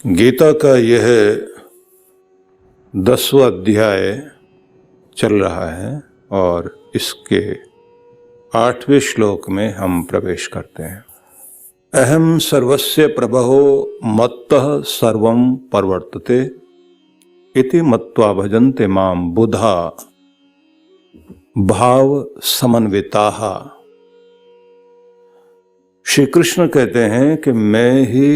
गीता का यह 10वां अध्याय चल रहा है और इसके 8वें श्लोक में हम प्रवेश करते हैं। अहम सर्वस्य प्रभवो मत्तः सर्वं प्रवर्तते इति मत्वा भजन्ते माम बुधा भाव समन्विताः। श्री कृष्ण कहते हैं कि मैं ही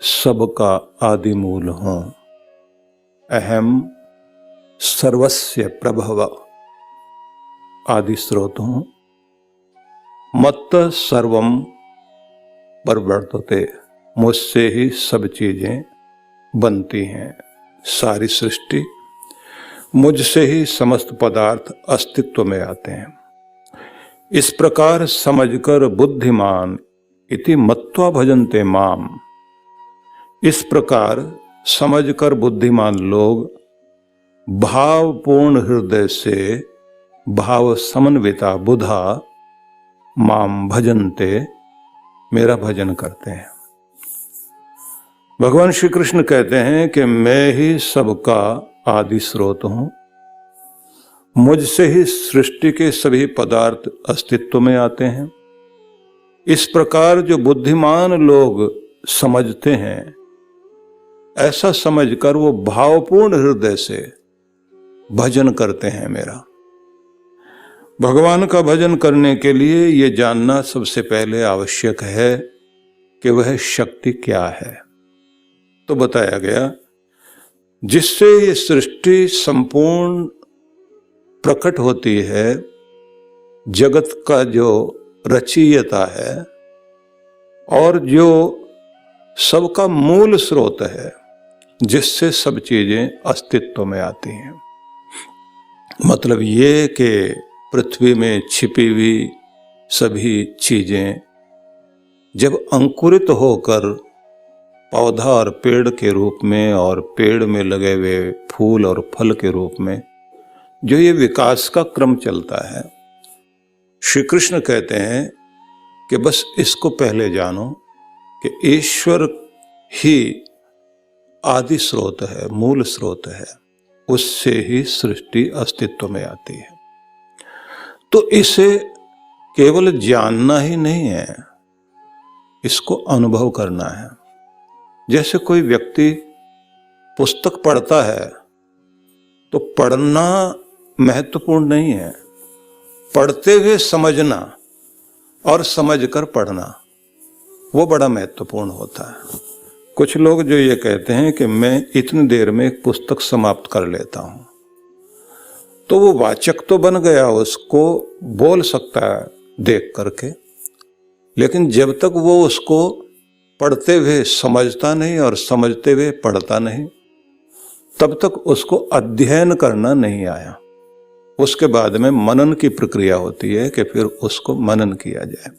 सबका आदि मूल हूं। अहम सर्वस्य प्रभव आदि स्रोत हूं। मत्त सर्वम प्रवर्तते, मुझसे ही सब चीजें बनती हैं। सारी सृष्टि मुझसे ही समस्त पदार्थ अस्तित्व में आते हैं। इस प्रकार समझकर बुद्धिमान इति मत्वा भजन्ते माम, इस प्रकार समझकर बुद्धिमान लोग भावपूर्ण हृदय से भाव समन्विता बुधा माम भजन्ते, मेरा भजन करते हैं। भगवान श्री कृष्ण कहते हैं कि मैं ही सबका आदि स्रोत हूं। मुझसे ही सृष्टि के सभी पदार्थ अस्तित्व में आते हैं। इस प्रकार जो बुद्धिमान लोग समझते हैं, ऐसा समझकर वो भावपूर्ण हृदय से भजन करते हैं मेरा। भगवान का भजन करने के लिए ये जानना सबसे पहले आवश्यक है कि वह शक्ति क्या है। तो बताया गया, जिससे ये सृष्टि संपूर्ण प्रकट होती है, जगत का जो रचयिता है और जो सबका मूल स्रोत है, जिससे सब चीजें अस्तित्व में आती हैं। मतलब ये कि पृथ्वी में छिपी हुई सभी चीजें जब अंकुरित होकर पौधा और पेड़ के रूप में और पेड़ में लगे हुए फूल और फल के रूप में जो ये विकास का क्रम चलता है, श्री कृष्ण कहते हैं कि बस इसको पहले जानो कि ईश्वर ही आदि स्रोत है, मूल स्रोत है, उससे ही सृष्टि अस्तित्व में आती है। तो इसे केवल जानना ही नहीं है, इसको अनुभव करना है। जैसे कोई व्यक्ति पुस्तक पढ़ता है तो पढ़ना महत्वपूर्ण नहीं है, पढ़ते हुए समझना और समझकर पढ़ना वो बड़ा महत्वपूर्ण होता है। कुछ लोग जो ये कहते हैं कि मैं इतनी देर में एक पुस्तक समाप्त कर लेता हूं, तो वो वाचक तो बन गया, उसको बोल सकता है देख करके, लेकिन जब तक वो उसको पढ़ते हुए समझता नहीं और समझते हुए पढ़ता नहीं, तब तक उसको अध्ययन करना नहीं आया। उसके बाद में मनन की प्रक्रिया होती है कि फिर उसको मनन किया जाए।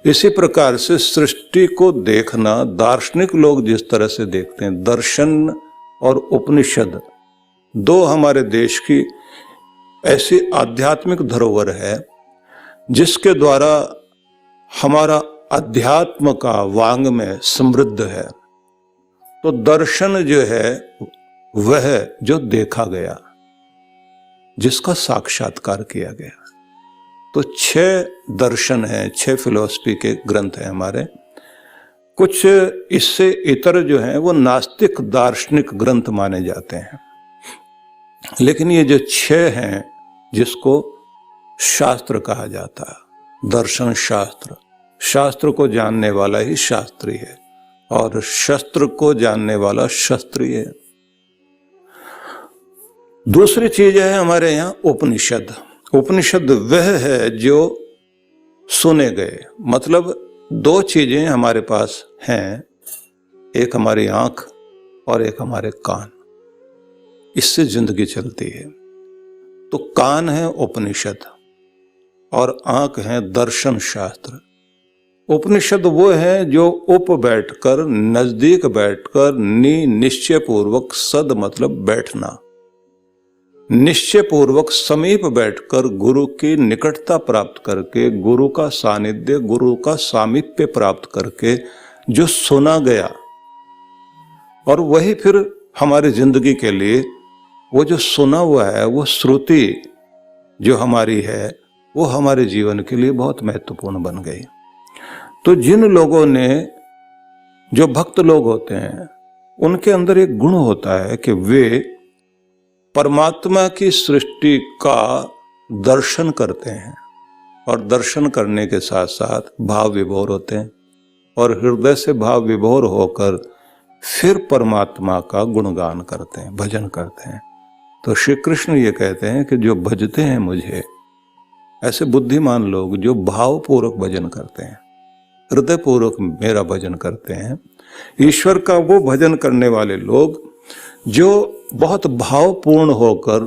इसी प्रकार से सृष्टि को देखना दार्शनिक लोग जिस तरह से देखते हैं, दर्शन और उपनिषद दो हमारे देश की ऐसी आध्यात्मिक धरोहर है जिसके द्वारा हमारा अध्यात्म का वांग में समृद्ध है। तो दर्शन जो है वह जो देखा गया, जिसका साक्षात्कार किया गया। तो 6 दर्शन हैं, 6 फिलॉसफी के ग्रंथ हैं हमारे। कुछ इससे इतर जो हैं वो नास्तिक दार्शनिक ग्रंथ माने जाते हैं, लेकिन ये जो 6 हैं जिसको शास्त्र कहा जाता है, दर्शन शास्त्र, शास्त्र को जानने वाला ही शास्त्री है और शस्त्र को जानने वाला शस्त्री है। दूसरी चीज है हमारे यहाँ उपनिषद। उपनिषद वह है जो सुने गए, मतलब 2 चीजें हमारे पास हैं, एक हमारी आंख और एक हमारे कान, इससे जिंदगी चलती है। तो कान है उपनिषद और आंख है दर्शन शास्त्र। उपनिषद वो है जो उप बैठकर, नजदीक बैठकर, निश्चय पूर्वक, सद मतलब बैठना, निश्चय पूर्वक समीप बैठकर गुरु की निकटता प्राप्त करके, गुरु का सानिध्य, गुरु का सामीप्य प्राप्त करके जो सुना गया और वही फिर हमारी जिंदगी के लिए वो जो सुना हुआ है, वो श्रुति जो हमारी है, वो हमारे जीवन के लिए बहुत महत्वपूर्ण बन गई। तो जिन लोगों ने, जो भक्त लोग होते हैं, उनके अंदर एक गुण होता है कि वे परमात्मा की सृष्टि का दर्शन करते हैं, और दर्शन करने के साथ साथ भाव विभोर होते हैं, और हृदय से भाव विभोर होकर फिर परमात्मा का गुणगान करते हैं, भजन करते हैं। तो श्री कृष्ण ये कहते हैं कि जो भजते हैं मुझे, ऐसे बुद्धिमान लोग जो भावपूर्वक भजन करते हैं, हृदय पूर्वक मेरा भजन करते हैं, ईश्वर का वो भजन करने वाले लोग जो बहुत भावपूर्ण होकर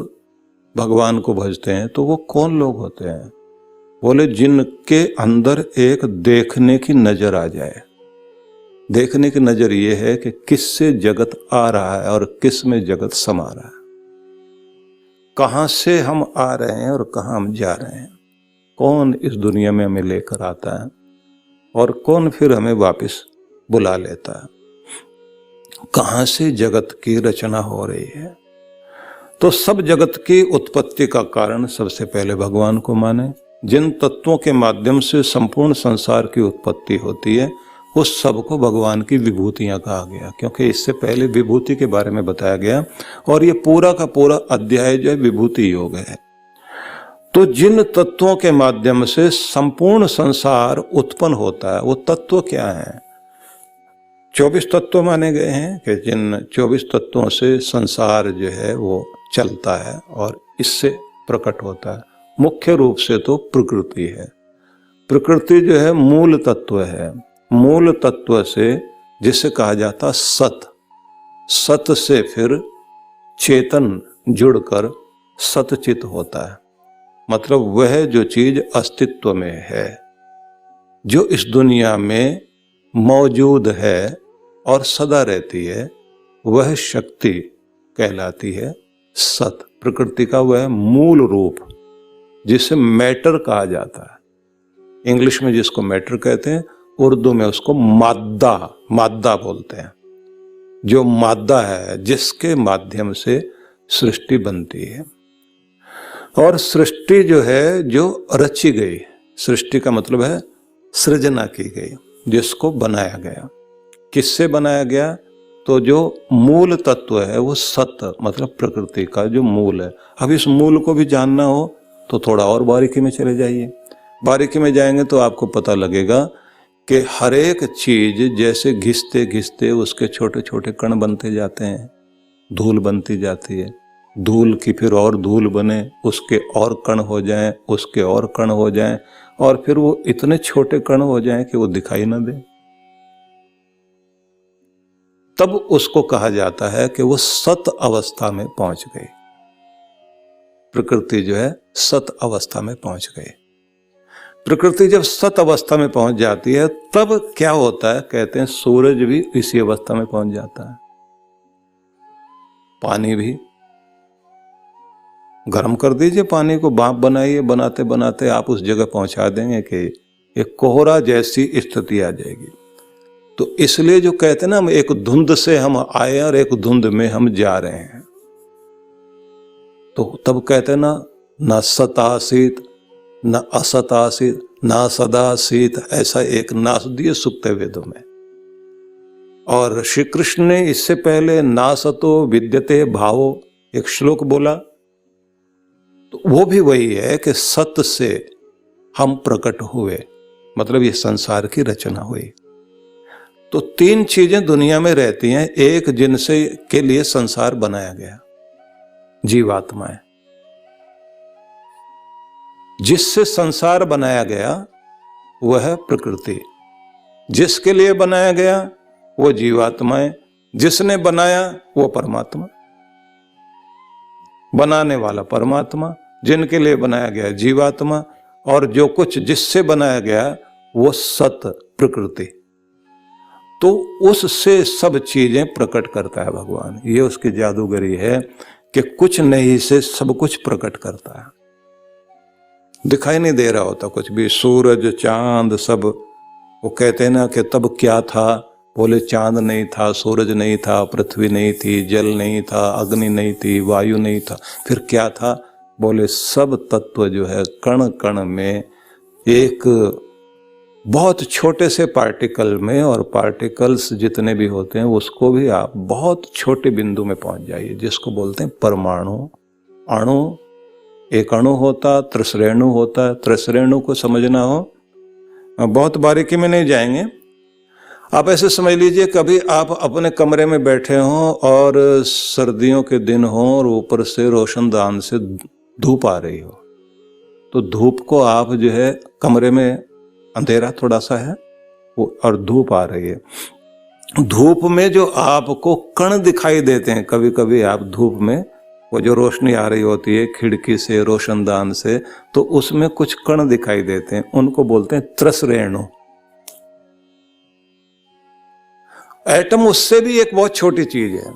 भगवान को भजते हैं, तो वो कौन लोग होते हैं? बोले जिनके अंदर एक देखने की नजर आ जाए। देखने की नजर ये है कि किससे जगत आ रहा है और किस में जगत समा रहा है, कहां से हम आ रहे हैं और कहां हम जा रहे हैं, कौन इस दुनिया में हमें लेकर आता है और कौन फिर हमें वापस बुला लेता है, कहां से जगत की रचना हो रही है। तो सब जगत की उत्पत्ति का कारण सबसे पहले भगवान को माने। जिन तत्वों के माध्यम से संपूर्ण संसार की उत्पत्ति होती है, उस सब को भगवान की विभूतियां कहा गया, क्योंकि इससे पहले विभूति के बारे में बताया गया, और ये पूरा का पूरा अध्याय जो है विभूति योग है। तो जिन तत्वों के माध्यम से संपूर्ण संसार उत्पन्न होता है, वो तत्व क्या है? 24 तत्व माने गए हैं कि जिन 24 तत्वों से संसार जो है वो चलता है और इससे प्रकट होता है। मुख्य रूप से तो प्रकृति है। प्रकृति जो है मूल तत्व है। मूल तत्व से जिसे कहा जाता सत, सत से फिर चेतन जुड़कर सतचित होता है। मतलब वह जो चीज अस्तित्व में है, जो इस दुनिया में मौजूद है और सदा रहती है, वह शक्ति कहलाती है सत। प्रकृति का वह मूल रूप जिसे मैटर कहा जाता है। इंग्लिश में जिसको मैटर कहते हैं, उर्दू में उसको मादा, मादा बोलते हैं। जो मादा है, जिसके माध्यम से सृष्टि बनती है। और सृष्टि जो है जो रची गई, सृष्टि का मतलब है सृजना की गई, जिसको बनाया गया। किससे बनाया गया? तो जो मूल तत्व है वो सत, मतलब प्रकृति का जो मूल है। अब इस मूल को भी जानना हो तो थोड़ा और बारीकी में चले जाइए। बारीकी में जाएंगे तो आपको पता लगेगा कि हर एक चीज जैसे घिसते घिसते उसके छोटे छोटे कण बनते जाते हैं, धूल बनती जाती है, धूल की फिर और धूल बने, उसके और कण हो जाएं, उसके और कण हो जाएं, और फिर वो इतने छोटे कण हो जाएं कि वो दिखाई ना दे। तब उसको कहा जाता है कि वो सत अवस्था में पहुंच गई। प्रकृति जो है सत अवस्था में पहुंच गई। प्रकृति जब सत अवस्था में पहुंच जाती है, तब क्या होता है? कहते हैं सूरज भी इसी अवस्था में पहुंच जाता है, पानी भी। गर्म कर दीजिए पानी को, भाप बनाइए, बनाते बनाते आप उस जगह पहुंचा देंगे कि एक कोहरा जैसी स्थिति आ जाएगी। तो इसलिए जो कहते हैं ना, हम एक धुंध से हम आए और एक धुंध में हम जा रहे हैं। तो तब कहते हैं ना सत आसीत न असत आसीत ना सदा सीत, ऐसा एक नास दिए सुप्त वेदों में। और श्री कृष्ण ने इससे पहले ना सतो विद्यते भावो एक श्लोक बोला, तो वो भी वही है कि सत से हम प्रकट हुए, मतलब ये संसार की रचना हुई। तो तीन चीजें दुनिया में रहती हैं, एक जिनसे के लिए संसार बनाया गया, जीवात्माएं। जिससे संसार बनाया गया वह है प्रकृति, जिसके लिए बनाया गया वो जीवात्माएं, जिसने बनाया वो परमात्मा। बनाने वाला परमात्मा, जिनके लिए बनाया गया जीवात्मा, और जो कुछ जिससे बनाया गया वो सत प्रकृति। तो उससे सब चीजें प्रकट करता है भगवान। ये उसकी जादूगरी है कि कुछ नहीं से सब कुछ प्रकट करता है। दिखाई नहीं दे रहा होता कुछ भी, सूरज चांद सब। वो कहते हैं ना कि तब क्या था बोले चांद नहीं था, सूरज नहीं था, पृथ्वी नहीं थी, जल नहीं था, अग्नि नहीं थी, वायु नहीं था, फिर क्या था? बोले सब तत्व जो है कण कण में एक बहुत छोटे से पार्टिकल में, और पार्टिकल्स जितने भी होते हैं उसको भी आप बहुत छोटे बिंदु में पहुंच जाइए, जिसको बोलते हैं परमाणु। अणु, एक अणु होता, त्रिश्रेणु होता। त्रिश्रेणु को समझना हो, बहुत बारीकी में नहीं जाएंगे, आप ऐसे समझ लीजिए कभी आप अपने कमरे में बैठे हों और सर्दियों के दिन हों और ऊपर से रोशनदान से धूप आ रही हो, तो धूप को आप जो है कमरे में अंधेरा थोड़ा सा है वो, और धूप आ रही है, धूप में जो आपको कण दिखाई देते हैं, कभी कभी आप धूप में वो जो रोशनी आ रही होती है खिड़की से, रोशनदान से, तो उसमें कुछ कण दिखाई देते हैं, उनको बोलते हैं त्रिश्रेणु। एटम उससे भी एक बहुत छोटी चीज है,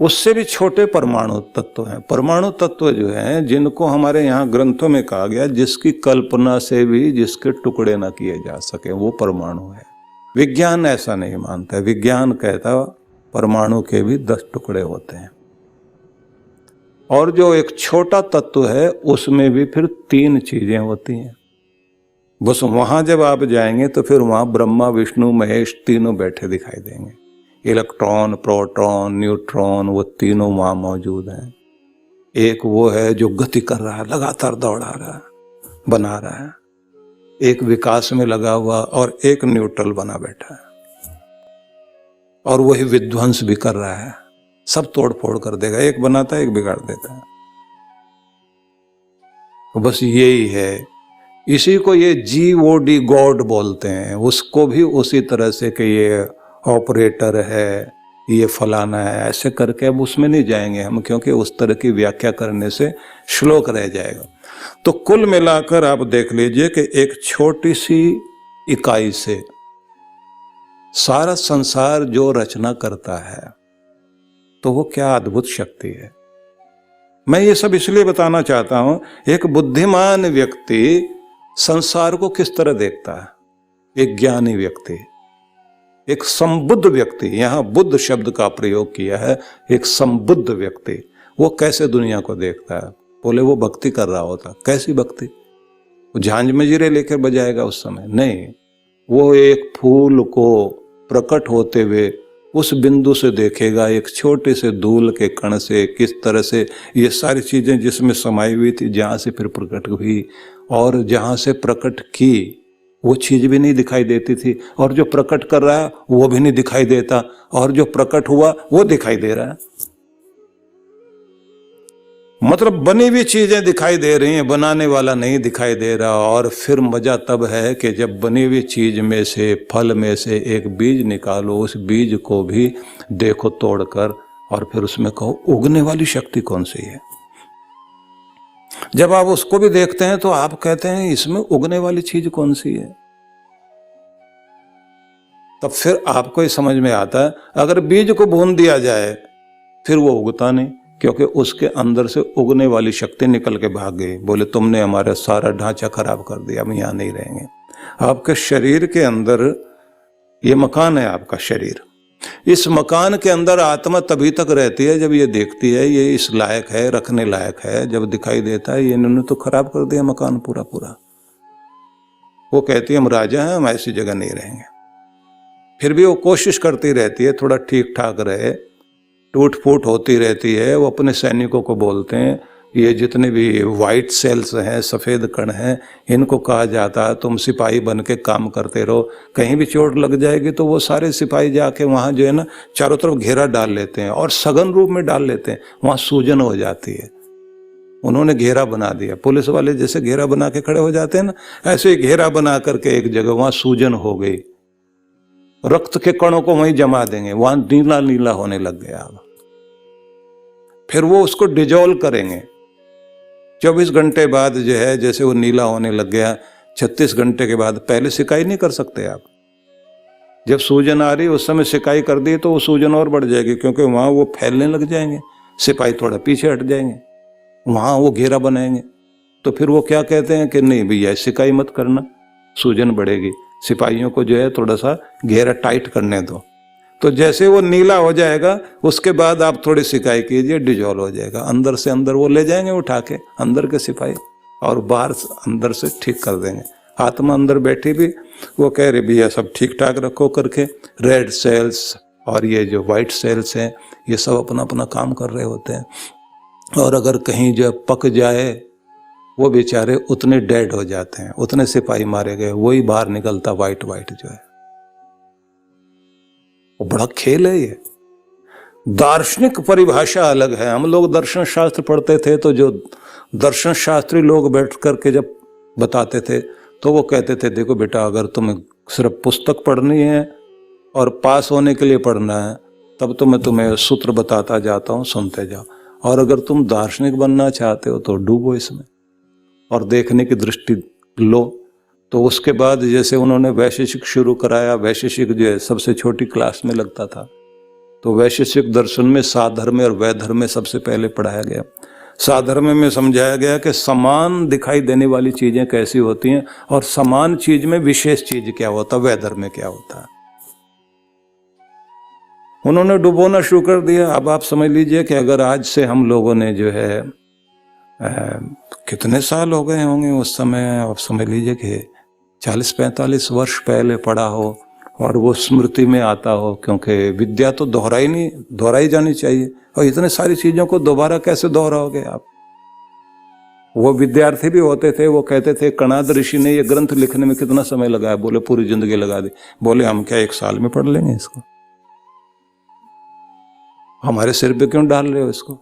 उससे भी छोटे परमाणु तत्व हैं। परमाणु तत्व जो हैं जिनको हमारे यहाँ ग्रंथों में कहा गया जिसकी कल्पना से भी जिसके टुकड़े ना किए जा सके, वो परमाणु है। विज्ञान ऐसा नहीं मानता है, विज्ञान कहता परमाणु के भी 10 टुकड़े होते हैं, और जो एक छोटा तत्व है उसमें भी फिर 3 चीजें होती हैं। बस वहां जब आप जाएंगे तो फिर वहां ब्रह्मा विष्णु महेश तीनों बैठे दिखाई देंगे। इलेक्ट्रॉन, प्रोटॉन, न्यूट्रॉन, वो तीनों वहां मौजूद हैं। एक वो है जो गति कर रहा है, लगातार दौड़ा रहा है, बना रहा है, एक विकास में लगा हुआ, और एक न्यूट्रल बना बैठा है, और वही विध्वंस भी कर रहा है, सब तोड़ फोड़ कर देगा, एक बनाता है एक बिगाड़ देता है। तो बस यही है, इसी को ये GOD गॉड बोलते हैं, उसको भी उसी तरह से कि ये ऑपरेटर है, ये फलाना है, ऐसे करके अब उसमें नहीं जाएंगे हम, क्योंकि उस तरह की व्याख्या करने से श्लोक रह जाएगा। तो कुल मिलाकर आप देख लीजिए कि एक छोटी सी इकाई से सारा संसार जो रचना करता है, तो वो क्या अद्भुत शक्ति है। मैं ये सब इसलिए बताना चाहता हूं, एक बुद्धिमान व्यक्ति संसार को किस तरह देखता है, एक ज्ञानी व्यक्ति, एक संबुद्ध व्यक्ति, यहां बुद्ध शब्द का प्रयोग किया है, एक संबुद्ध व्यक्ति वो कैसे दुनिया को देखता है? बोले वो भक्ति कर रहा होता। कैसी भक्ति? वो झांझ मजीरे लेकर बजाएगा उस समय? नहीं, वो एक फूल को प्रकट होते हुए उस बिंदु से देखेगा, एक छोटे से धूल के कण से किस तरह से ये सारी चीजें जिसमें समाई हुई थी, जहां से फिर प्रकट हुई, और जहां से प्रकट की वो चीज भी नहीं दिखाई देती थी, और जो प्रकट कर रहा है वो भी नहीं दिखाई देता, और जो प्रकट हुआ वो दिखाई दे रहा है। मतलब बनी हुई चीजें दिखाई दे रही हैं, बनाने वाला नहीं दिखाई दे रहा। और फिर मजा तब है कि जब बनी हुई चीज में से, फल में से एक बीज निकालो, उस बीज को भी देखो तोड़कर, और फिर उसमें कहो उगने वाली शक्ति कौन सी है। जब आप उसको भी देखते हैं तो आप कहते हैं इसमें उगने वाली चीज कौन सी है। तब फिर आपको ये समझ में आता है, अगर बीज को भून दिया जाए फिर वो उगता नहीं, क्योंकि उसके अंदर से उगने वाली शक्ति निकल के भाग गई। बोले तुमने हमारा सारा ढांचा खराब कर दिया, हम यहां नहीं रहेंगे। आपके शरीर के अंदर ये मकान है, आपका शरीर, इस मकान के अंदर आत्मा तभी तक रहती है जब ये देखती है ये इस लायक है, रखने लायक है। जब दिखाई देता है ये इन्होंने तो खराब कर दिया मकान पूरा पूरा, वो कहती है हम राजा हैं, हम ऐसी जगह नहीं रहेंगे। फिर भी वो कोशिश करती रहती है थोड़ा ठीक ठाक रहे, टूट फूट होती रहती है। वो अपने सैनिकों को बोलते हैं, ये जितने भी वाइट सेल्स हैं, सफ़ेद कण हैं, इनको कहा जाता है तुम सिपाही बन के काम करते रहो, कहीं भी चोट लग जाएगी तो वो सारे सिपाही जाके वहाँ जो है ना चारों तरफ घेरा डाल लेते हैं, और सघन रूप में डाल लेते हैं, वहाँ सूजन हो जाती है। उन्होंने घेरा बना दिया, पुलिस वाले जैसे घेरा बना के खड़े हो जाते हैं ना, ऐसे ही घेरा बना करके एक जगह वहाँ सूजन हो गई, रक्त के कणों को वहीं जमा देंगे, वहाँ नीला नीला होने लग गया। फिर वो उसको डिजोल्व करेंगे, 24 घंटे बाद जो है जैसे वो नीला होने लग गया, 36 घंटे के बाद, पहले सिकाई नहीं कर सकते आप। जब सूजन आ रही उस समय सिकाई कर दी तो वो सूजन और बढ़ जाएगी, क्योंकि वहाँ वो फैलने लग जाएंगे, सिपाही थोड़ा पीछे हट जाएंगे, वहाँ वो घेरा बनाएंगे। तो फिर वो क्या कहते हैं कि नहीं भैया सिकाई मत करना, सूजन बढ़ेगी। सिपाहियों को जो है थोड़ा सा घेरा टाइट करने दो। तो जैसे वो नीला हो जाएगा उसके बाद आप थोड़ी सिकाई कीजिए, डिजोल्व हो जाएगा। अंदर से अंदर वो ले जाएंगे उठा के अंदर के सिपाही, और बाहर अंदर से ठीक कर देंगे। आत्मा अंदर बैठी भी वो कह रही भैया सब ठीक ठाक रखो करके। रेड सेल्स और ये जो वाइट सेल्स हैं ये सब अपना अपना काम कर रहे होते हैं। और अगर कहीं जो पक जाए वो बेचारे उतने डेड हो जाते हैं, उतने सिपाही मारे गए, वही बाहर निकलता वाइट वाइट जो है। वो बड़ा खेल है ये। दार्शनिक परिभाषा अलग है। हम लोग दर्शन शास्त्र पढ़ते थे तो जो दर्शन शास्त्री लोग बैठ करके जब बताते थे तो वो कहते थे देखो बेटा, अगर तुम्हें सिर्फ पुस्तक पढ़नी है और पास होने के लिए पढ़ना है तब तो मैं तुम्हें सूत्र बताता जाता हूँ, सुनते जाओ। और अगर तुम दार्शनिक बनना चाहते हो तो डूबो इसमें और देखने की दृष्टि लो। तो उसके बाद जैसे उन्होंने वैशेषिक शुरू कराया, वैशेषिक जो है सबसे छोटी क्लास में लगता था, तो वैशेषिक दर्शन में साधर्म और वैधर्म सबसे पहले पढ़ाया गया। साधर्म में समझाया गया कि समान दिखाई देने वाली चीजें कैसी होती हैं और समान चीज में विशेष चीज क्या होता, वैधर्म में क्या होता है। उन्होंने डुबोना शुरू कर दिया। अब आप समझ लीजिए कि अगर आज से हम लोगों ने जो है कितने साल हो गए होंगे उस समय, आप समझ लीजिए कि 40-45 वर्ष पहले पढ़ा हो और वो स्मृति में आता हो, क्योंकि विद्या तो दोहराई जानी चाहिए। और इतने सारी चीजों को दोबारा कैसे दोहराओगे आप। वो विद्यार्थी भी होते थे, वो कहते थे कणाद ऋषि ने ये ग्रंथ लिखने में कितना समय लगाया। बोले पूरी जिंदगी लगा दी। बोले हम क्या 1 साल में पढ़ लेंगे इसको, हमारे सिर पे क्यों डाल रहे हो इसको।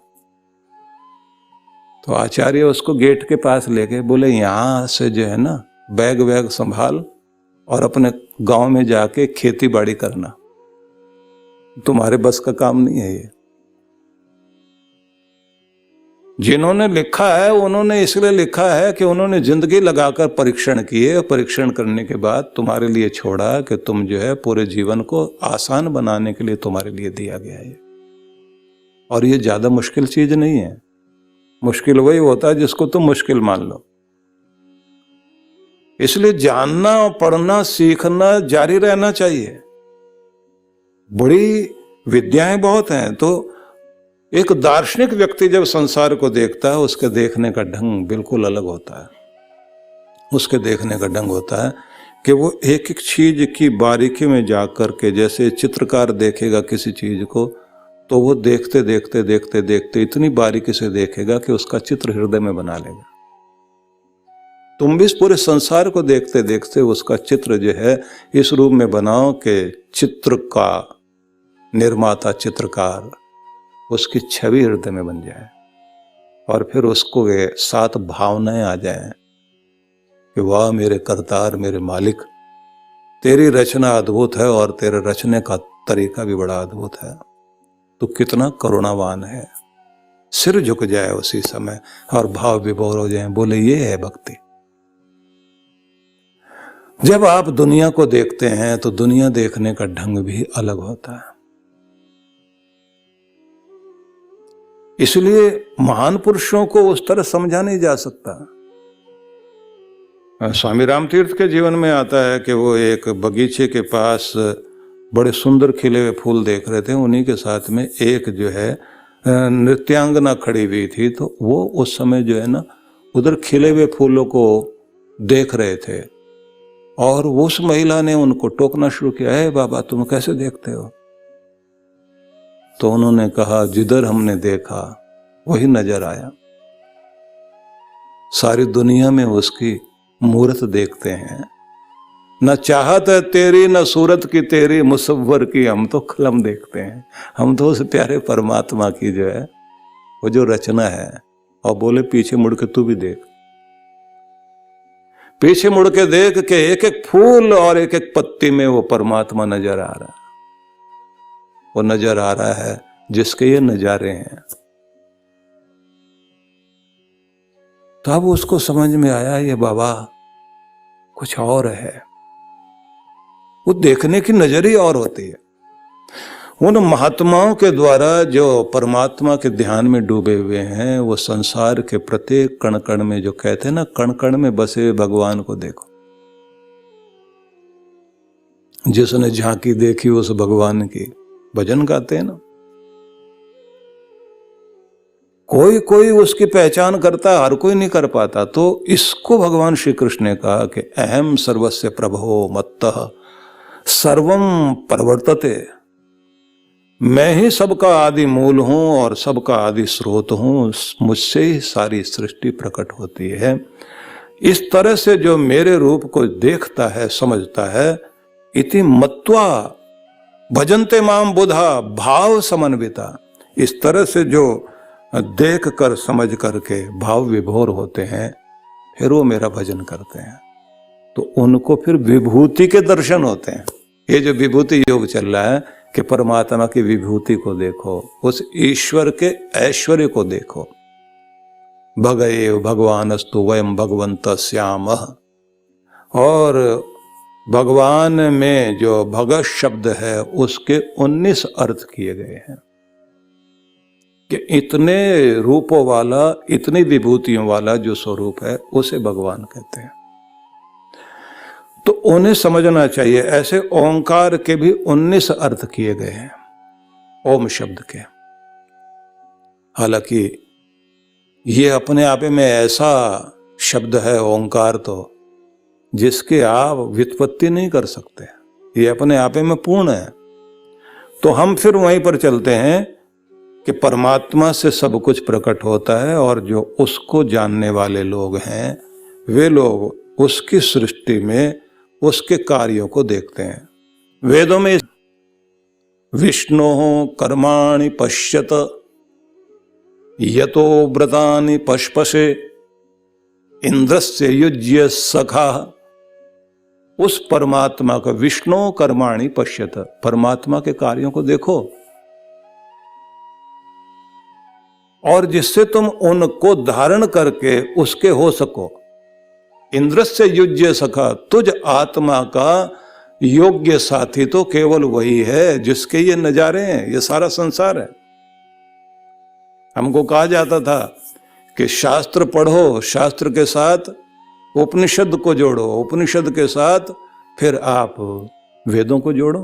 तो आचार्य उसको गेट के पास लेके बोले यहाँ से जो है ना बैग वैग संभाल और अपने गांव में जाके खेती बाड़ी करना, तुम्हारे बस का काम नहीं है ये। जिन्होंने लिखा है उन्होंने इसलिए लिखा है कि उन्होंने जिंदगी लगाकर परीक्षण किए। परीक्षण करने के बाद तुम्हारे लिए छोड़ा कि तुम जो है पूरे जीवन को आसान बनाने के लिए तुम्हारे लिए दिया गया है। और ये ज्यादा मुश्किल चीज नहीं है। मुश्किल वही होता है जिसको तुम मुश्किल मान लो। इसलिए जानना, पढ़ना, सीखना जारी रहना चाहिए। बड़ी विद्याएं बहुत हैं। तो एक दार्शनिक व्यक्ति जब संसार को देखता है उसके देखने का ढंग बिल्कुल अलग होता है। उसके देखने का ढंग होता है कि वो एक एक चीज की बारीकी में जाकर के, जैसे चित्रकार देखेगा किसी चीज को तो वो देखते देखते देखते देखते इतनी बारीकी से देखेगा कि उसका चित्र हृदय में बना लेगा। तुम भी इस पूरे संसार को देखते देखते उसका चित्र जो है इस रूप में बनाओ कि चित्र का निर्माता, चित्रकार, उसकी छवि हृदय में बन जाए और फिर उसको साथ भावनाएं आ जाएं कि वाह मेरे करतार, मेरे मालिक, तेरी रचना अद्भुत है और तेरे रचने का तरीका भी बड़ा अद्भुत है। तो कितना करुणावान है। सिर झुक जाए उसी समय और भाव विभोर हो जाए। बोले ये है भक्ति। जब आप दुनिया को देखते हैं तो दुनिया देखने का ढंग भी अलग होता है। इसलिए महान पुरुषों को उस तरह समझा नहीं जा सकता। स्वामी रामतीर्थ के जीवन में आता है कि वो एक बगीचे के पास बड़े सुंदर खिले हुए फूल देख रहे थे। उन्हीं के साथ में एक जो है नृत्यांगना खड़ी हुई थी। तो वो उस समय जो है ना उधर खिले हुए फूलों को देख रहे थे और उस महिला ने उनको टोकना शुरू किया, है बाबा तुम कैसे देखते हो। तो उन्होंने कहा जिधर हमने देखा वही नजर आया। सारी दुनिया में उसकी मूर्त देखते हैं, न चाहत है तेरी न सूरत की तेरी, मुसव्वर की हम तो कलम देखते हैं। हम तो उस प्यारे परमात्मा की जो है वो जो रचना है। और बोले पीछे मुड़ के तू भी देख, पीछे मुड़ के देख के एक एक फूल और एक एक पत्ती में वो परमात्मा नजर आ रहा है। वो नजर आ रहा है जिसके ये नजारे हैं। तब उसको समझ में आया ये बाबा कुछ और है। वो देखने की नजर ही और होती है। उन महात्माओं के द्वारा जो परमात्मा के ध्यान में डूबे हुए हैं, वो संसार के प्रत्येक कण कण में, जो कहते हैं ना कण कण में बसे हुए भगवान को देखो। जिसने झांकी देखी उस भगवान की, भजन गाते हैं ना। कोई कोई उसकी पहचान करता, हर कोई नहीं कर पाता। तो इसको भगवान श्री कृष्ण ने कहा कि अहम सर्वस्य प्रभो मत्तः सर्वम प्रवर्तते, मैं ही सबका आदि मूल हूं और सबका आदि स्रोत हूं, मुझसे ही सारी सृष्टि प्रकट होती है। इस तरह से जो मेरे रूप को देखता है, समझता है, इति मत्वा भजन्ते माम बुधा भाव समन्विता, इस तरह से जो देख कर समझ करके भाव विभोर होते हैं, फिर वो मेरा भजन करते हैं, तो उनको फिर विभूति के दर्शन होते हैं। ये जो विभूति योग चल रहा है कि परमात्मा की विभूति को देखो, उस ईश्वर के ऐश्वर्य को देखो। भगएव भगवानस्तु वयम भगवंत श्यामः, और भगवान में जो भगत शब्द है उसके 19 अर्थ किए गए हैं कि इतने रूपों वाला, इतनी विभूतियों वाला जो स्वरूप है उसे भगवान कहते हैं। तो उन्हें समझना चाहिए। ऐसे ओंकार के भी 19 अर्थ किए गए हैं, ओम शब्द के। हालांकि ये अपने आप में ऐसा शब्द है ओंकार, तो जिसके आप व्युत्पत्ति नहीं कर सकते, ये अपने आप में पूर्ण है। तो हम फिर वहीं पर चलते हैं कि परमात्मा से सब कुछ प्रकट होता है, और जो उसको जानने वाले लोग हैं वे लोग उसकी सृष्टि में उसके कार्यों को देखते हैं। वेदों में विष्णु कर्माणि पश्यत यतो व्रतानि पशपशे इंद्रस्य युज्य सखा, उस परमात्मा का, विष्णु कर्माणि पश्यत, परमात्मा के कार्यों को देखो, और जिससे तुम उनको धारण करके उसके हो सको। इंद्रस्य युज्य सखा, तुझ आत्मा का योग्य साथी तो केवल वही है जिसके ये नजारे हैं, ये सारा संसार है। हमको कहा जाता था कि शास्त्र पढ़ो, शास्त्र के साथ उपनिषद को जोड़ो, उपनिषद के साथ फिर आप वेदों को जोड़ो,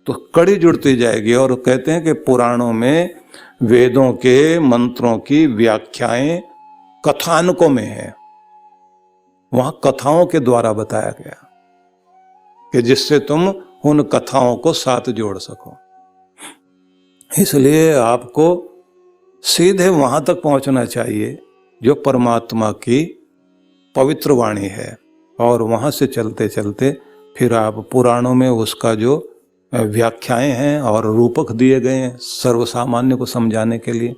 तो कड़ी जुड़ती जाएगी। और कहते हैं कि पुराणों में वेदों के मंत्रों की व्याख्याएं कथानकों में है, वहां कथाओं के द्वारा बताया गया कि जिससे तुम उन कथाओं को साथ जोड़ सको। इसलिए आपको सीधे वहां तक पहुंचना चाहिए जो परमात्मा की पवित्र वाणी है, और वहां से चलते चलते फिर आप पुराणों में उसका जो व्याख्याएं हैं और रूपक दिए गए हैं सर्वसामान्य को समझाने के लिए,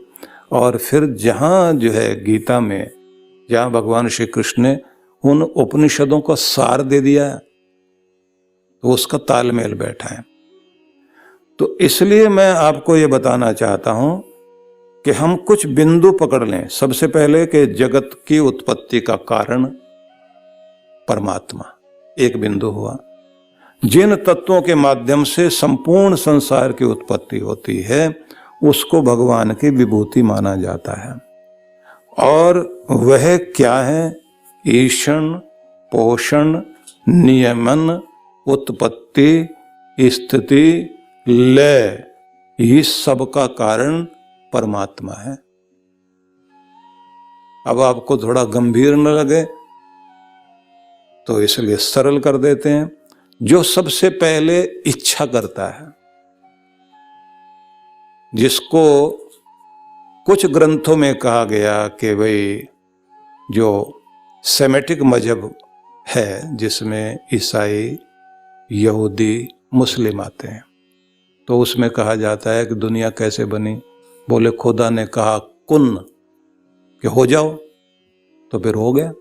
और फिर जहाँ जो है गीता में, जहाँ भगवान श्री कृष्ण ने उन उपनिषदों का सार दे दिया है, तो उसका तालमेल बैठा है। तो इसलिए मैं आपको ये बताना चाहता हूं कि हम कुछ बिंदु पकड़ लें। सबसे पहले कि जगत की उत्पत्ति का कारण परमात्मा एक बिंदु हुआ। जिन तत्वों के माध्यम से संपूर्ण संसार की उत्पत्ति होती है उसको भगवान की विभूति माना जाता है, और वह क्या है? ईषण, पोषण, नियमन, उत्पत्ति, स्थिति, लय, ये सब का कारण परमात्मा है। अब आपको थोड़ा गंभीर न लगे तो इसलिए सरल कर देते हैं। जो सबसे पहले इच्छा करता है, जिसको कुछ ग्रंथों में कहा गया कि भाई जो सेमेटिक मजहब है जिसमें ईसाई, यहूदी, मुस्लिम आते हैं, तो उसमें कहा जाता है कि दुनिया कैसे बनी? बोले खुदा ने कहा कुन, कि हो जाओ, तो फिर हो गया।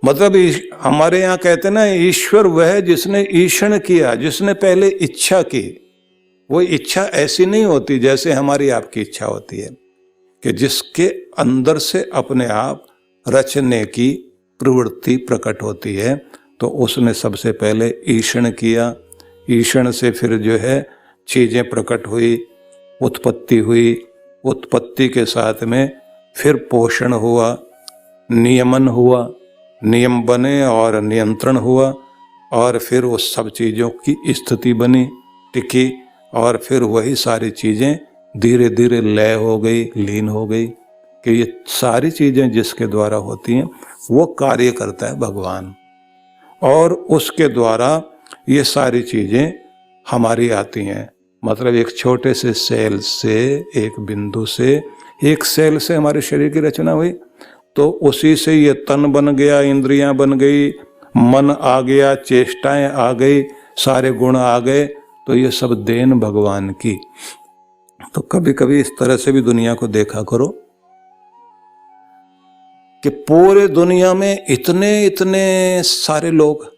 मतलब हमारे यहाँ कहते हैं ना, ईश्वर वह है जिसने ईषण किया, जिसने पहले इच्छा की। वो इच्छा ऐसी नहीं होती जैसे हमारी आपकी इच्छा होती है कि जिसके अंदर से अपने आप रचने की प्रवृत्ति प्रकट होती है। तो उसने सबसे पहले ईषण किया, ईषण से फिर जो है चीजें प्रकट हुई, उत्पत्ति हुई, उत्पत्ति के साथ में फिर पोषण हुआ, नियमन हुआ, नियम बने और नियंत्रण हुआ, और फिर वो सब चीज़ों की स्थिति बनी, टिकी, और फिर वही सारी चीज़ें धीरे धीरे लय हो गई, लीन हो गई, कि ये सारी चीज़ें जिसके द्वारा होती हैं वो कार्य करता है भगवान, और उसके द्वारा ये सारी चीज़ें हमारी आती हैं। मतलब एक छोटे से सेल से, एक बिंदु से, एक सेल से हमारे शरीर की रचना हुई, तो उसी से ये तन बन गया, इंद्रियां बन गई, मन आ गया, चेष्टाएं आ गई, सारे गुण आ गए, तो ये सब देन भगवान की। तो कभी कभी इस तरह से भी दुनिया को देखा करो कि पूरे दुनिया में इतने इतने सारे लोग,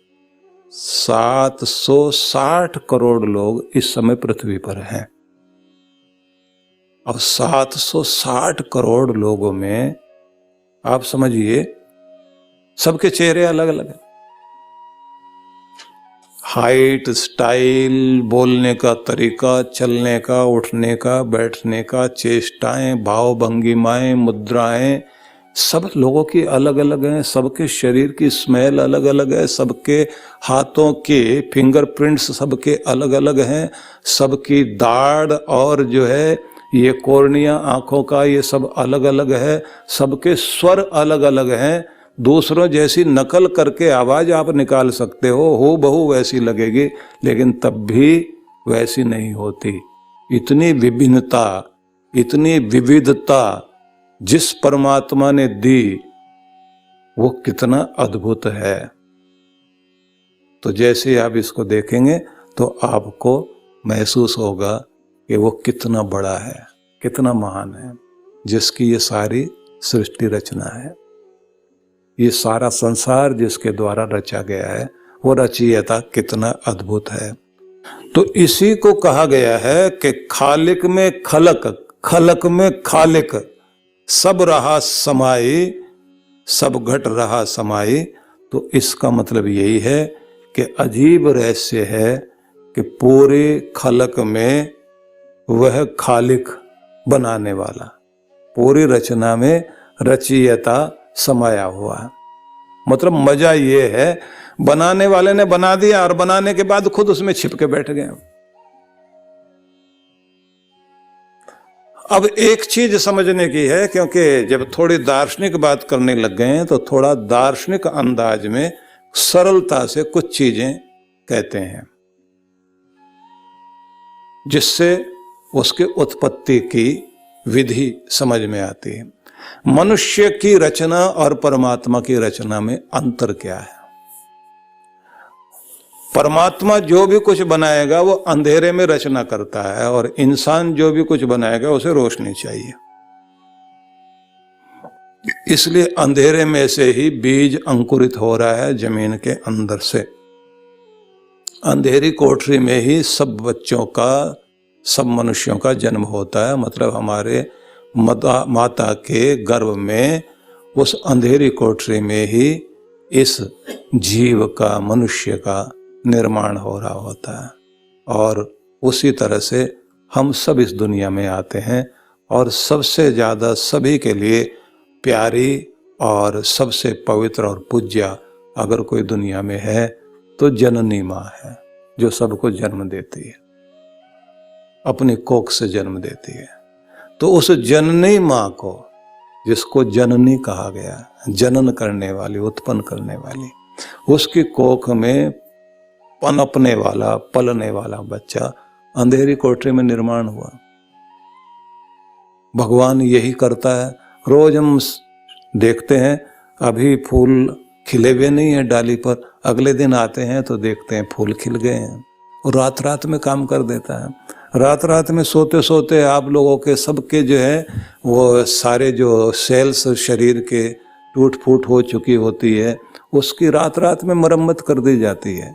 760 करोड़ लोग इस समय पृथ्वी पर हैं। अब 760 करोड़ लोगों में आप समझिए सबके चेहरे अलग अलग हैं, हाइट, स्टाइल, बोलने का तरीका, चलने का, उठने का, बैठने का, चेष्टाएं, भाव भंगिमाएं, मुद्राएं, सब लोगों की अलग अलग हैं। सबके शरीर की स्मेल अलग अलग है, सबके हाथों के फिंगरप्रिंट्स सबके अलग अलग हैं, सबकी दाढ़ और जो है ये कॉर्निया आंखों का ये सब अलग अलग है, सबके स्वर अलग अलग हैं। दूसरों जैसी नकल करके आवाज आप निकाल सकते हो बहू वैसी लगेगी, लेकिन तब भी वैसी नहीं होती। इतनी विभिन्नता, इतनी विविधता जिस परमात्मा ने दी वो कितना अद्भुत है। तो जैसे आप इसको देखेंगे तो आपको महसूस होगा कि वो कितना बड़ा है, कितना महान है, जिसकी ये सारी सृष्टि रचना है। ये सारा संसार जिसके द्वारा रचा गया है वो रचयिता कितना अद्भुत है। तो इसी को कहा गया है कि खालिक में खलक, खलक में खालिक, सब रहा समाई, सब घट रहा समाई। तो इसका मतलब यही है कि अजीब रहस्य है कि पूरे खलक में वह खालिक बनाने वाला, पूरी रचना में रचयिता समाया हुआ है। मतलब मजा ये है, बनाने वाले ने बना दिया और बनाने के बाद खुद उसमें छिप के बैठ गए। अब एक चीज समझने की है, क्योंकि जब थोड़ी दार्शनिक बात करने लग गए हैं तो थोड़ा दार्शनिक अंदाज में सरलता से कुछ चीजें कहते हैं जिससे उसके उत्पत्ति की विधि समझ में आती है। मनुष्य की रचना और परमात्मा की रचना में अंतर क्या है? परमात्मा जो भी कुछ बनाएगा वो अंधेरे में रचना करता है, और इंसान जो भी कुछ बनाएगा उसे रोशनी चाहिए। इसलिए अंधेरे में से ही बीज अंकुरित हो रहा है जमीन के अंदर से। अंधेरी कोठरी में ही सब बच्चों का, सब मनुष्यों का जन्म होता है। मतलब हमारे माता के गर्भ में, उस अंधेरी कोठरी में ही इस जीव का, मनुष्य का निर्माण हो रहा होता है। और उसी तरह से हम सब इस दुनिया में आते हैं, और सबसे ज़्यादा सभी के लिए प्यारी और सबसे पवित्र और पूज्य अगर कोई दुनिया में है तो जननी माँ है, जो सबको जन्म देती है, अपनी कोख से जन्म देती है। तो उस जननी माँ को, जिसको जननी कहा गया, जनन करने वाली, उत्पन्न करने वाली, उसकी कोख में पनपने वाला, पलने वाला बच्चा अंधेरी कोठरी में निर्माण हुआ। भगवान यही करता है। रोज हम देखते हैं, अभी फूल खिले हुए नहीं है डाली पर, अगले दिन आते हैं तो देखते हैं फूल खिल गए हैं। और रात रात में काम कर देता है। रात रात में सोते सोते आप लोगों के सबके जो है वो सारे जो सेल्स शरीर के टूट फूट हो चुकी होती है, उसकी रात रात में मरम्मत कर दी जाती है।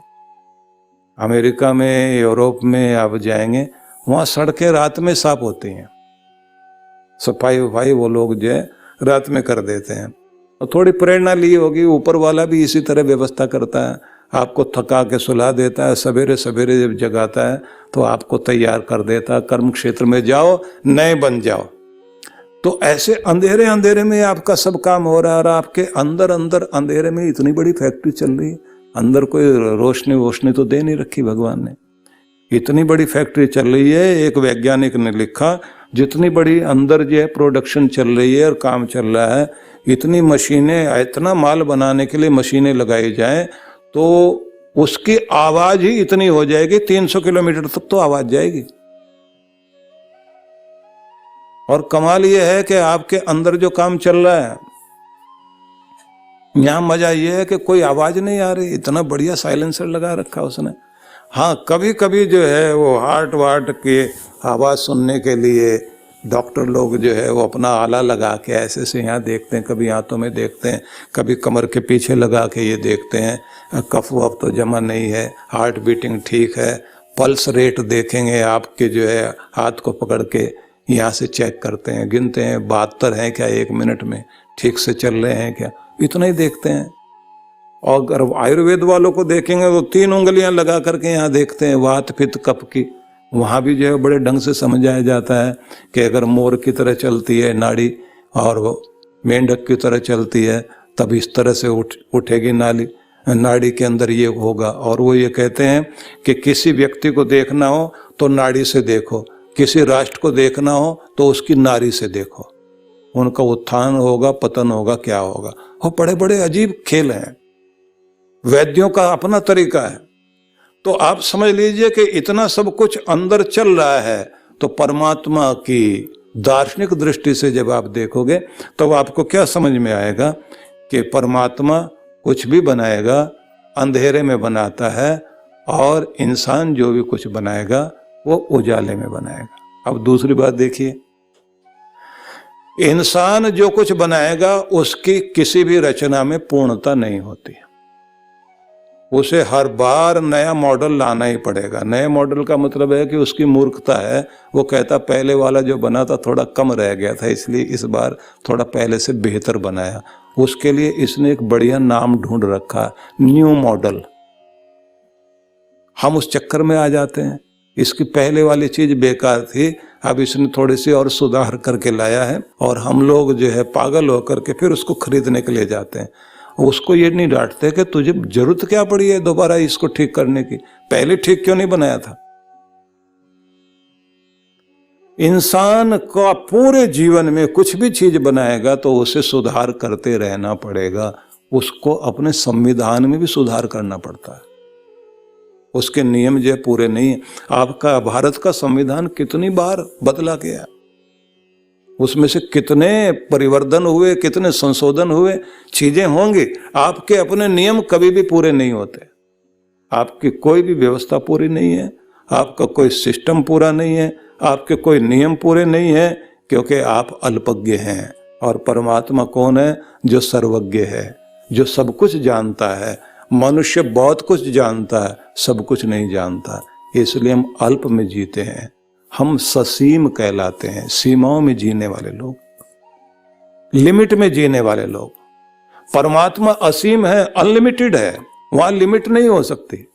अमेरिका में, यूरोप में आप जाएंगे, वहाँ सड़कें रात में साफ होती हैं। सफाई वफाई वो लोग जो है रात में कर देते हैं। और थोड़ी प्रेरणा ली होगी, ऊपर वाला भी इसी तरह व्यवस्था करता है। आपको थका के सुला देता है, सवेरे सवेरे जब जगाता है तो आपको तैयार कर देता है, कर्म क्षेत्र में जाओ, नए बन जाओ। तो ऐसे अंधेरे अंधेरे में आपका सब काम हो रहा है और आपके अंदर अंदर अंधेरे में इतनी बड़ी फैक्ट्री चल रही है। अंदर कोई रोशनी वोशनी तो दे नहीं रखी भगवान ने, इतनी बड़ी फैक्ट्री चल रही है। एक वैज्ञानिक ने लिखा जितनी बड़ी अंदर जो है प्रोडक्शन चल रही है और काम चल रहा है, इतनी मशीनें, इतना माल बनाने के लिए मशीनें लगाई जाएं तो उसकी आवाज ही इतनी हो जाएगी, 300 किलोमीटर तक तो आवाज जाएगी। और कमाल यह है कि आपके अंदर जो काम चल रहा है, यहां मजा यह है कि कोई आवाज नहीं आ रही, इतना बढ़िया साइलेंसर लगा रखा उसने। हाँ, कभी कभी जो है वो हार्ट वार्ट की आवाज सुनने के लिए डॉक्टर लोग जो है वो अपना आला लगा के ऐसे से यहाँ देखते हैं, कभी हाथों में देखते हैं, कभी कमर के पीछे लगा के ये देखते हैं कफ वफ तो जमा नहीं है, हार्ट बीटिंग ठीक है, पल्स रेट देखेंगे आपके जो है हाथ को पकड़ के यहाँ से चेक करते हैं, गिनते हैं 72 हैं क्या 1 मिनट में, ठीक से चल रहे हैं क्या, इतना ही देखते हैं। और अगर आयुर्वेद वालों को देखेंगे तो 3 उंगलियां लगा करके यहाँ देखते हैं वात पित्त कफ की। वहाँ भी जो है बड़े ढंग से समझाया जाता है कि अगर मोर की तरह चलती है नाड़ी और वो मेंढक की तरह चलती है तब इस तरह से उठेगी नाड़ी के अंदर ये होगा। और वो ये कहते हैं कि किसी व्यक्ति को देखना हो तो नाड़ी से देखो, किसी राष्ट्र को देखना हो तो उसकी नारी से देखो, उनका उत्थान होगा पतन होगा क्या होगा। वो बड़े बड़े अजीब खेल हैं, वैद्यों का अपना तरीका है। तो आप समझ लीजिए कि इतना सब कुछ अंदर चल रहा है, तो परमात्मा की दार्शनिक दृष्टि से जब आप देखोगे तो आपको क्या समझ में आएगा कि परमात्मा कुछ भी बनाएगा अंधेरे में बनाता है और इंसान जो भी कुछ बनाएगा वो उजाले में बनाएगा। अब दूसरी बात देखिए, इंसान जो कुछ बनाएगा उसकी किसी भी रचना में पूर्णता नहीं होती, उसे हर बार नया मॉडल लाना ही पड़ेगा। नए मॉडल का मतलब है कि उसकी मूर्खता है, वो कहता पहले वाला जो बना था थोड़ा कम रह गया था इसलिए इस बार थोड़ा पहले से बेहतर बनाया। उसके लिए इसने एक बढ़िया नाम ढूंढ रखा, न्यू मॉडल। हम उस चक्कर में आ जाते हैं, इसकी पहले वाली चीज बेकार थी, अब इसने थोड़ी सी और सुधार करके लाया है और हम लोग जो है पागल होकर के फिर उसको खरीदने के लिए जाते हैं। उसको ये नहीं डांटते कि तुझे जरूरत क्या पड़ी है दोबारा इसको ठीक करने की, पहले ठीक क्यों नहीं बनाया था। इंसान का पूरे जीवन में कुछ भी चीज बनाएगा तो उसे सुधार करते रहना पड़ेगा, उसको अपने संविधान में भी सुधार करना पड़ता है, उसके नियम जो पूरे नहीं है। आपका भारत का संविधान कितनी बार बदला गया, उसमें से कितने परिवर्तन हुए, कितने संशोधन हुए, चीजें होंगी। आपके अपने नियम कभी भी पूरे नहीं होते, आपकी कोई भी व्यवस्था पूरी नहीं है, आपका कोई सिस्टम पूरा नहीं है, आपके कोई नियम पूरे नहीं है, क्योंकि आप अल्पज्ञ हैं। और परमात्मा कौन है? जो सर्वज्ञ है, जो सब कुछ जानता है। मनुष्य बहुत कुछ जानता है, सब कुछ नहीं जानता, इसलिए हम अल्प में जीते हैं, हम ससीम कहलाते हैं, सीमाओं में जीने वाले लोग, लिमिट में जीने वाले लोग। परमात्मा असीम है, अनलिमिटेड है, वहां लिमिट नहीं हो सकती।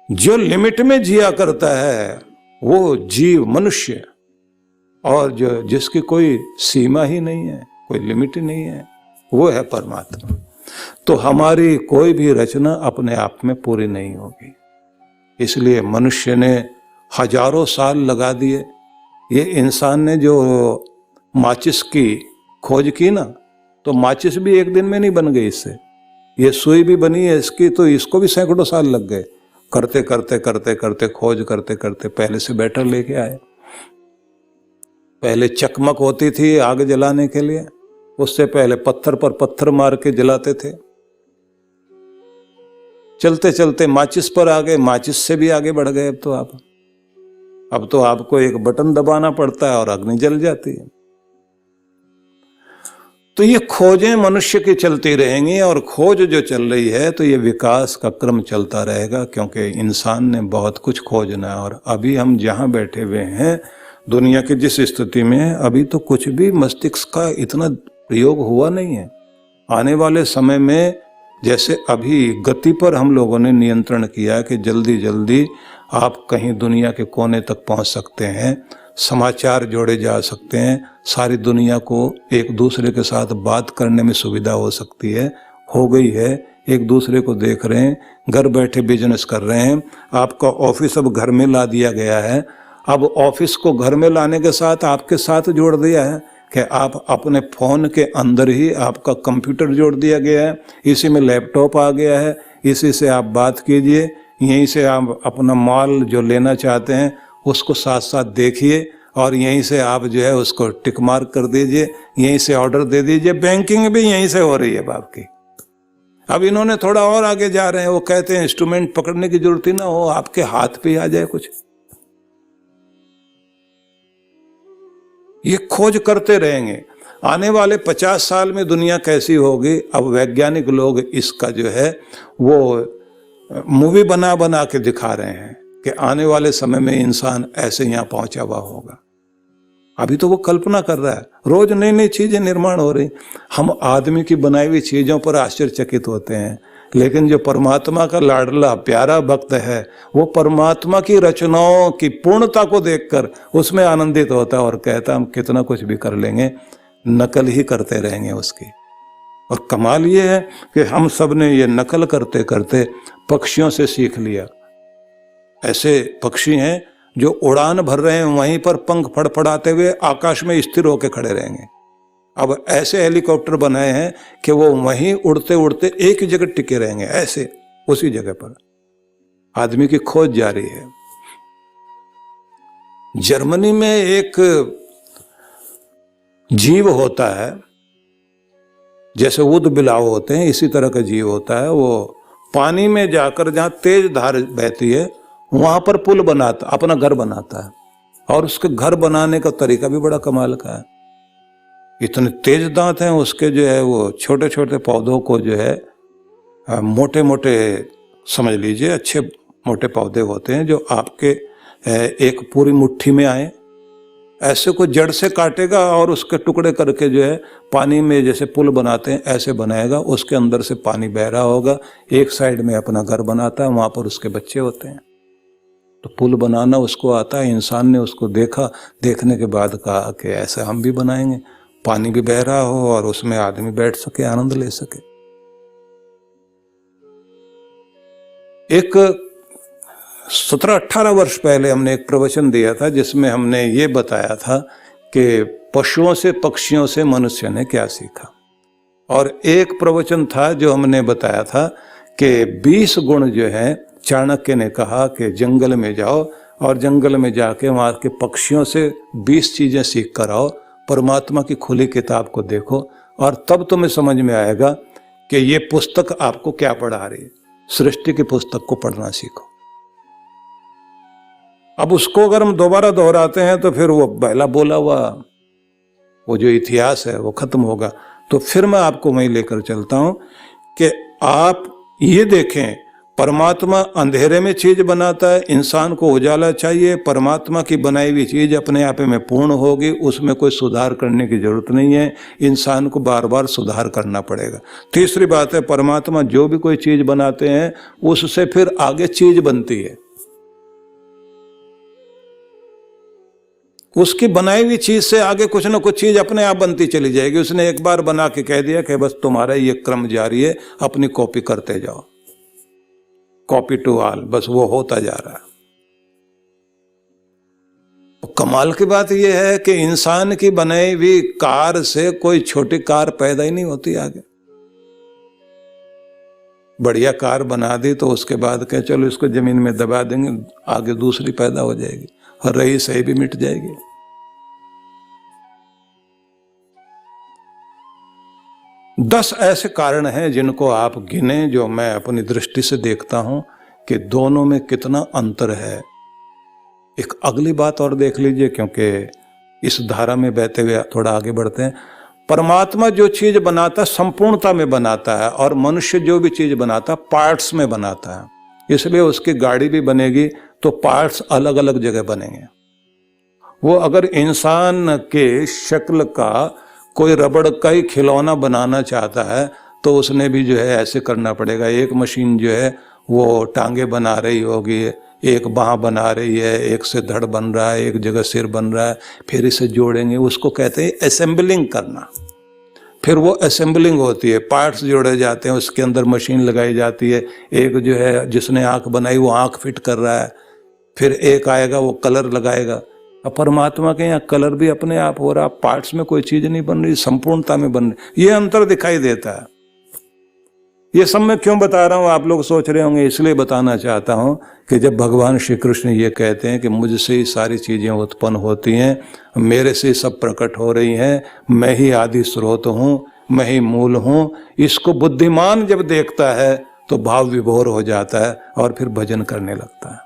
जो लिमिट में जिया करता है वो जीव मनुष्य, और जो जिसकी कोई सीमा ही नहीं है, कोई लिमिट ही नहीं है, वो है परमात्मा। तो हमारी कोई भी रचना अपने आप में पूरी नहीं होगी, इसलिए मनुष्य ने हजारों साल लगा दिए। ये इंसान ने जो माचिस की खोज की ना, तो माचिस भी एक दिन में नहीं बन गई इससे, ये सुई भी बनी है इसकी, तो इसको भी सैकड़ों साल लग गए, करते करते करते करते खोज करते करते पहले से बेटर लेके आए। पहले चकमक होती थी आग जलाने के लिए, उससे पहले पत्थर पर पत्थर मार के जलाते थे, चलते चलते माचिस पर आ गए, माचिस से भी आगे बढ़ गए। अब तो आपको एक बटन दबाना पड़ता है और अग्नि जल जाती है। तो ये खोजें मनुष्य की चलती रहेंगी, और खोज जो चल रही है तो ये विकास का क्रम चलता रहेगा, क्योंकि इंसान ने बहुत कुछ खोजना है। और अभी हम जहां बैठे हुए हैं दुनिया की जिस स्थिति में है, अभी तो कुछ भी मस्तिष्क का इतना प्रयोग हुआ नहीं है। आने वाले समय में जैसे अभी गति पर हम लोगों ने नियंत्रण किया कि जल्दी जल्दी आप कहीं दुनिया के कोने तक पहुंच सकते हैं, समाचार जोड़े जा सकते हैं, सारी दुनिया को एक दूसरे के साथ बात करने में सुविधा हो सकती है, हो गई है। एक दूसरे को देख रहे हैं, घर बैठे बिजनेस कर रहे हैं। आपका ऑफिस अब घर में ला दिया गया है। अब ऑफिस को घर में लाने के साथ आपके साथ जोड़ दिया है कि आप अपने फ़ोन के अंदर ही आपका कंप्यूटर जोड़ दिया गया है, इसी में लैपटॉप आ गया है, इसी से आप बात कीजिए, यहीं से आप अपना माल जो लेना चाहते हैं उसको साथ साथ देखिए और यहीं से आप जो है उसको टिक मार्क कर दीजिए, यहीं से ऑर्डर दे दीजिए। बैंकिंग भी यहीं से हो रही है बाप की। अब इन्होंने थोड़ा और आगे जा रहे हैं, वो कहते हैं इंस्ट्रूमेंट पकड़ने की जरूरत ही ना हो, आपके हाथ पे आ जाए कुछ। ये खोज करते रहेंगे। आने वाले 50 साल में दुनिया कैसी होगी, अब वैज्ञानिक लोग इसका जो है वो मूवी बना बना के दिखा रहे हैं कि आने वाले समय में इंसान ऐसे यहाँ पहुंचा हुआ होगा। अभी तो वो कल्पना कर रहा है, रोज नई नई चीजें निर्माण हो रही। हम आदमी की बनाई हुई चीजों पर आश्चर्यचकित होते हैं, लेकिन जो परमात्मा का लाडला प्यारा भक्त है वो परमात्मा की रचनाओं की पूर्णता को देखकर उसमें आनंदित होता है और कहता हम कितना कुछ भी कर लेंगे, नकल ही करते रहेंगे उसकी। और कमाल ये है कि हम सब ने ये नकल करते करते पक्षियों से सीख लिया। ऐसे पक्षी हैं जो उड़ान भर रहे हैं, वहीं पर पंख फड़फड़ाते हुए आकाश में स्थिर होकर खड़े रहेंगे। अब ऐसे हेलीकॉप्टर बनाए हैं कि वो वहीं उड़ते उड़ते एक ही जगह टिके रहेंगे, ऐसे उसी जगह पर। आदमी की खोज जारी है। जर्मनी में एक जीव होता है, जैसे ऊद बिलाव होते हैं इसी तरह का जीव होता है। वो पानी में जाकर जहां तेज धार बहती है वहां पर पुल बनाता, अपना घर बनाता है। और उसके घर बनाने का तरीका भी बड़ा कमाल का है। इतने तेज दांत हैं उसके, जो है वो छोटे छोटे पौधों को जो है मोटे मोटे समझ लीजिए, अच्छे मोटे पौधे होते हैं जो आपके एक पूरी मुट्ठी में आए, ऐसे को जड़ से काटेगा और उसके टुकड़े करके जो है पानी में जैसे पुल बनाते हैं ऐसे बनाएगा। उसके अंदर से पानी बह रहा होगा, एक साइड में अपना घर बनाता है, वहां पर उसके बच्चे होते हैं। तो पुल बनाना उसको आता है। इंसान ने उसको देखा, देखने के बाद कहा कि ऐसे हम भी बनाएंगे, पानी भी बह रहा हो और उसमें आदमी बैठ सके, आनंद ले सके। एक 17-18 वर्ष पहले हमने एक प्रवचन दिया था जिसमें हमने ये बताया था कि पशुओं से पक्षियों से मनुष्य ने क्या सीखा। और एक प्रवचन था जो हमने बताया था कि 20 गुण जो है चाणक्य ने कहा कि जंगल में जाओ और जंगल में जाके वहां के पक्षियों से 20 चीजें सीख कर आओ, परमात्मा की खुली किताब को देखो और तब तुम्हें समझ में आएगा कि ये पुस्तक आपको क्या पढ़ा रही है। सृष्टि की पुस्तक को पढ़ना सीखो। अब उसको अगर हम दोबारा दोहराते हैं तो फिर वो पहला बोला हुआ वो जो इतिहास है वो खत्म होगा। तो फिर मैं आपको वहीं लेकर चलता हूं कि आप ये देखें, परमात्मा अंधेरे में चीज बनाता है, इंसान को उजाला चाहिए। परमात्मा की बनाई हुई चीज अपने आप में पूर्ण होगी, उसमें कोई सुधार करने की जरूरत नहीं है, इंसान को बार बार सुधार करना पड़ेगा। तीसरी बात है, परमात्मा जो भी कोई चीज बनाते हैं उससे फिर आगे चीज बनती है। उसकी बनाई हुई चीज से आगे कुछ ना कुछ चीज अपने आप बनती चली जाएगी। उसने एक बार बना के कह दिया कि बस तुम्हारा ये क्रम जारी है, अपनी कॉपी करते जाओ, कॉपी टू ऑल, बस वो होता जा रहा है। कमाल की बात यह है कि इंसान की बनाई हुई कार से कोई छोटी कार पैदा ही नहीं होती आगे। बढ़िया कार बना दी तो उसके बाद क्या, चलो इसको जमीन में दबा देंगे, आगे दूसरी पैदा हो जाएगी और रही सही भी मिट जाएगी। दस ऐसे कारण हैं जिनको आप गिने, जो मैं अपनी दृष्टि से देखता हूं कि दोनों में कितना अंतर है। एक अगली बात और देख लीजिए, क्योंकि इस धारा में बहते हुए थोड़ा आगे बढ़ते हैं। परमात्मा जो चीज बनाता है संपूर्णता में बनाता है और मनुष्य जो भी चीज बनाता है पार्ट्स में बनाता है। इसलिए उसकी गाड़ी भी बनेगी तो पार्ट्स अलग अलग जगह बनेंगे। वो अगर इंसान के शक्ल का कोई रबड़ का ही खिलौना बनाना चाहता है तो उसने भी जो है ऐसे करना पड़ेगा। एक मशीन जो है वो टांगे बना रही होगी, एक बाँह बना रही है, एक से धड़ बन रहा है, एक जगह सिर बन रहा है, फिर इसे जोड़ेंगे, उसको कहते हैं असेंबलिंग करना। फिर वो असेंबलिंग होती है, पार्ट्स जोड़े जाते हैं, उसके अंदर मशीन लगाई जाती है। एक जो है जिसने आँख बनाई वो आँख फिट कर रहा है, फिर एक आएगा वो कलर लगाएगा। अब परमात्मा के यहाँ कलर भी अपने आप हो रहा, पार्ट्स में कोई चीज नहीं बन रही, संपूर्णता में बन रही। ये अंतर दिखाई देता है। ये सब मैं क्यों बता रहा हूँ, आप लोग सोच रहे होंगे, इसलिए बताना चाहता हूँ कि जब भगवान श्री कृष्ण ये कहते हैं कि मुझसे ही सारी चीजें उत्पन्न होती हैं, मेरे से सब प्रकट हो रही हैं, मैं ही आदि स्रोत हूँ, मैं ही मूल हूँ, इसको बुद्धिमान जब देखता है तो भाव विभोर हो जाता है और फिर भजन करने लगता है।